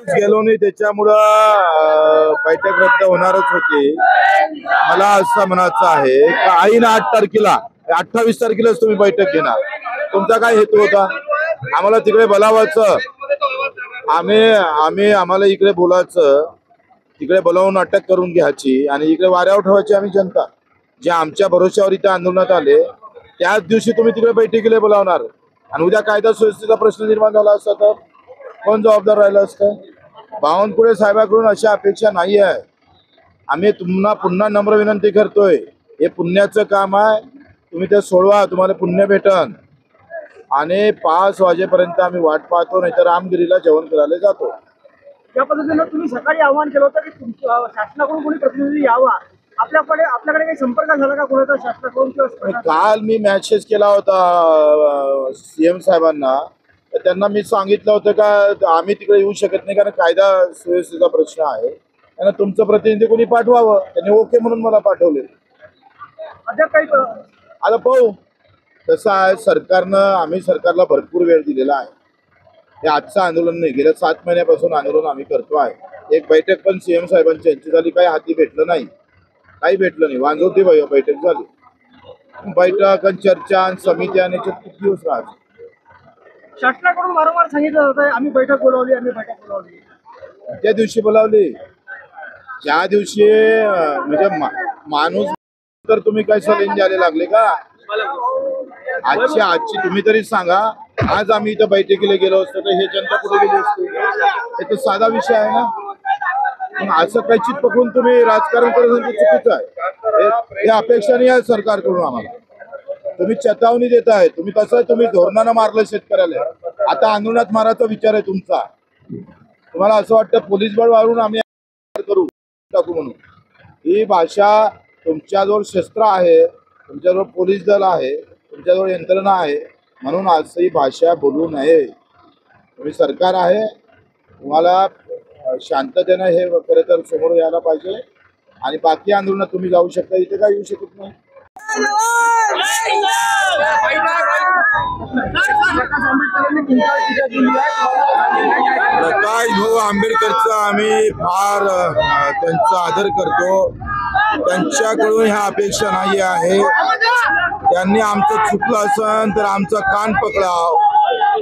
गेलो नाही त्याच्यामुळं बैठक रद्द होणारच होती। मला असं म्हणायचं आहे की आईनं 8 तारखेला 28 तारखेलाच तुम्ही बैठक घेणार, तुमचा काय हेतू होता? आम्हाला तिकडे बोलावायचं, आम्हाला इकडे बोलायचं, तिकडे बोलावून अटक करून घ्यायची आणि इकडे वाऱ्यावर ठेवायची आम्ही जनता। जे आमच्या भरोश्यावर इथे आंदोलनात आले त्याच दिवशी तुम्ही तिकडे बैठकीला बोलावणार आणि उद्या कायदा सुव्यवस्थेचा प्रश्न निर्माण झाला असता तर कोण जबाबदार राहिलं असतं? बावनकुळे साहेबांकडून अशा अपेक्षा नाही आहे। आम्ही तुम्हाला पुन्हा नम्र विनंती करतोय, हे पुण्याचं काम आहे, तुम्ही ते सोडवा, तुम्हाला पुण्य भेटन। आणि 5 वाजेपर्यंत आम्ही वाट पाहतो, नाहीतर रामगिरीला जेवण करायला जातो। त्या पद्धतीने तुम्ही सकाळी आवाहन केलं होतं की शासनाकडून कोणी प्रतिनिधी यावा, आपल्याकडे काही संपर्क झाला का कोणाचा शासनाकडून? काल मी मेसेज केला होता सीएम साहेबांना, तर त्यांना मी सांगितलं होतं का आम्ही तिकडे येऊ शकत नाही कारण कायदा सुव्यवस्थेचा प्रश्न आहे, त्यांना तुमचं प्रतिनिधी कोणी पाठवावं। त्यांनी ओके म्हणून मला पाठवले। आता पाहू कसं आहे, आम्ही सरकारला भरपूर वेळ दिलेला आहे। हे आजचं आंदोलन नाही, गेल्या 7 महिन्यापासून आंदोलन आम्ही करतो आहे। एक बैठक पण सीएम साहेबांची यांची झाली, काही हाती भेटलं नाही, काही भेटलं नाही। वांजोटी बैठक झाली, बैठक आणि चर्चा आणि समित्या आणि किती दिवस राहते? शासनाकडून वारंवार सांगितलं जातं आम्ही बैठक बोलावली। त्या दिवशी बोलावली, ज्या दिवशी म्हणजे माणूस तर तुम्ही काय सलीन द्यायला लागले का? आजची तुम्ही तरी सांगा, आज आम्ही इथं बैठकीला गेलो असतो तर हे जनता कुठे गेली असते? हे तर साधा विषय आहे ना। पण असं काही चित पकडून तुम्ही राजकारण करणं चुकीचं आहे। हे अपेक्षा नाही आहे सरकारकडून आम्हाला। तुम्ही चेतावणी देताय, तुम्ही कसं तुम्ही धोरणानं मारलं शेतकऱ्याला, आता आंदोलनात मारायचा विचार आहे तुमचा। तुम्हाला असं वाटतं पोलीस बळ वाढवून आम्ही करू टाकू म्हणून? ही भाषा, तुमच्याजवळ शस्त्र आहे, तुमच्याजवळ पोलीस दल आहे, तुमच्याजवळ यंत्रणा आहे, म्हणून असं ही भाषा बोलू नये। तुम्ही सरकार आहे, तुम्हाला शांततेनं हे खरं तर समोर यायला पाहिजे आणि बाकी आंदोलनात तुम्ही जाऊ शकता, इथे काय येऊ शकत नाही। प्रकाश भाऊ आंबेडकरचा आम्ही फार त्यांचा आदर करतो, त्यांच्याकडून ह्या अपेक्षा नाही आहे। त्यांनी आमचं चुकलं असेल तर आमचा कान पकडाव,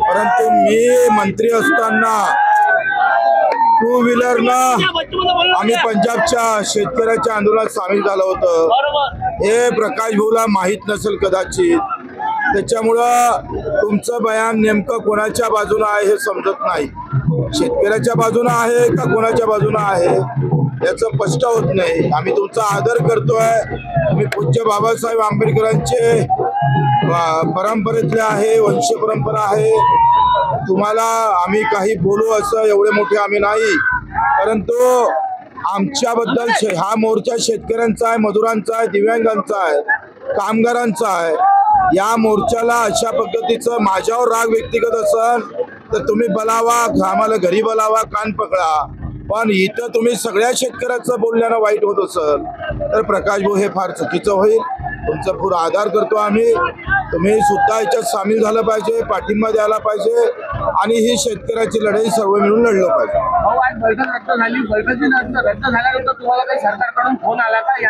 परंतु मी मंत्री असताना 2 व्हीलरनं आम्ही पंजाबच्या शेतकऱ्याच्या आंदोलनात सामील झालो होतं। हे प्रकाश भाऊला माहीत नसेल कदाचित, त्याच्यामुळं तुमचं बयान नेमकं कोणाच्या बाजूने आहे हे समजत नाही। शेतकऱ्याच्या बाजूने आहे का कोणाच्या बाजूने आहे याचं स्पष्ट होत नाही। आम्ही तुमचा आदर करतोय, तुम्ही पूज्य बाबासाहेब आंबेडकरांचे परंपरेतले आहे, वंश परंपरा आहे। तुम्हाला आम्ही काही बोलू असं एवढे मोठे आम्ही नाही, परंतु आमच्याबद्दल हा मोर्चा शेतकऱ्यांचा आहे, मजुरांचा आहे, दिव्यांगांचा आहे, कामगारांचा आहे। या मोर्चाला अशा पद्धतीचं माझ्यावर राग व्यक्तिगत असेल तर तुम्ही बोलावा, आम्हाला घरी बोलावा, कान पकडा, पण इथं तुम्ही सगळ्या शेतकऱ्याचं बोलण्यानं वाईट होत असेल तर प्रकाश भाऊ हे फार चुकीचं होईल। तुमचा पूर्ण आदर करतो आम्ही, तुम्ही सुद्धा याच्यात सामील झालं पाहिजे, पाठिंबा द्यायला पाहिजे आणि ही शेतकऱ्याची लढाई सर्व मिळून लढलं पाहिजे।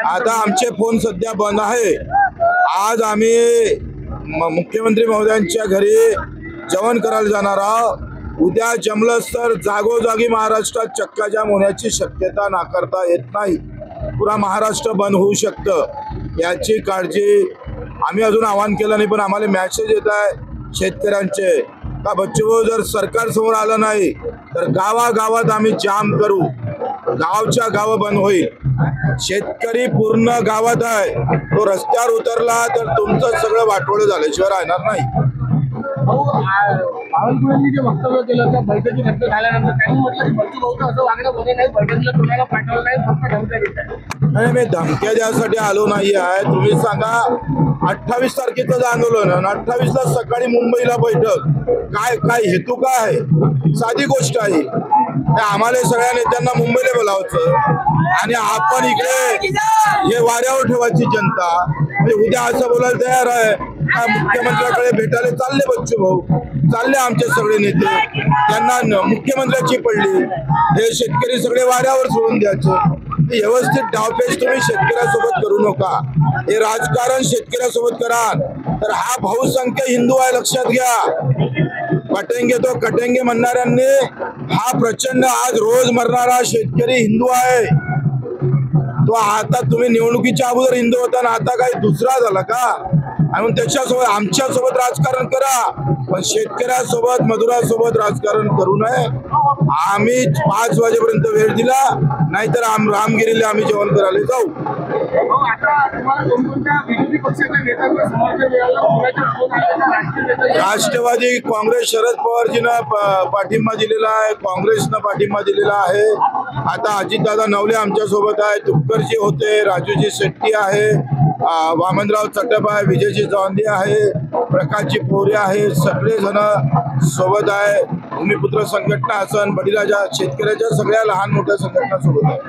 आता आमचे फोन सध्या बंद आहे। आज आम्ही मुख्यमंत्री महोदयांच्या घरी जेवण करायला जाणार आहोत। उद्या जमलंच तर जागोजागी महाराष्ट्रात चक्काजाम होण्याची शक्यता नाकारता येत नाही। पुरा महाराष्ट्र बंद होऊ शकतं, याची काळजी आम्ही अजून आवाहन केलं नाही, पण आम्हाला मेसेज येत आहे शेतकऱ्यांचे का बच्चू जर सरकार समोर आलं नाही तर गावागावात आम्ही जाम करू, गावच्या गाव बंद होईल। शेतकरी पूर्ण गावात आहे, तो रस्त्यावर उतरला तर तुमचं सगळं वाटोळं झाल्याशिवाय राहणार नाही। बावनकुळेंनी जे वक्तव्य केलं त्या बैठकी रद्द झाल्यानंतर त्यांनी म्हटलं की बच्चू भाऊचं असं वागणं बरे नाही, बैठकीला तुम्हाला पाठवलं नाही, फक्त धमक्या देत आहे। नाही, मी धमक्या द्यासाठी आलो नाही आहे। तुम्ही सांगा 28 तारखेचं आंदोलन आणि 28ला सकाळी मुंबईला बैठक, काय हेतू काय आहे? साधी गोष्ट आहे, आम्हाला सगळ्या नेत्यांना मुंबईला बोलावचं आणि आपण इकडे हे वाऱ्यावर ठेवायची जनता। उद्या असं बोलायला तयार आहे आता मुख्यमंत्र्याकडे भेटायला चालले बच्चू भाऊ, चालले आमचे सगळे नेते, त्यांना मुख्यमंत्र्याची पडली, हे शेतकरी सगळे वाऱ्यावर सोडून द्यायचं. व्यवस्थित डावपेच तुम्ही शेतकऱ्यासोबत करू नका. हे राजकारण शेतकऱ्यासोबत करा तर हा बहुसंख्य हिंदू आहे, लक्षात घ्या. कटेंगे तो कटेंगे म्हणणाऱ्यांनी हा प्रचंड आज रोज मरणारा शेतकरी हिंदू आहे. तो आता तुम्ही निवडणुकीच्या अगोदर हिंदू होता ना, आता काही दुसरा झाला का? आणि त्याच्यासोबत आमच्यासोबत राजकारण करा, पण शेतकऱ्यासोबत मजुरासोबत राजकारण करू नये. आम्ही 5 वाजेपर्यंत वेळ दिला, नाहीतर रामगिरीला आम्ही जेवण करायला जाऊ. राष्ट्रवादी काँग्रेस शरद पवारजीनं पाठिंबा दिलेला आहे, काँग्रेसनं पाठिंबा दिलेला आहे. आता अजितदादा नवले आमच्या सोबत आहे, तुपकरजी होते, राजूजी शेट्टी आहे, वामनराव चटप आहे, विजयजी चौंदी आहे, प्रकाशजी पोरे आहे, सगळे जण सोबत आहे. भूमिपुत्र संघटना असन, बडीराजा शेतकऱ्याच्या सगळ्या लहान मोठ्या संघटना सोबत आहे.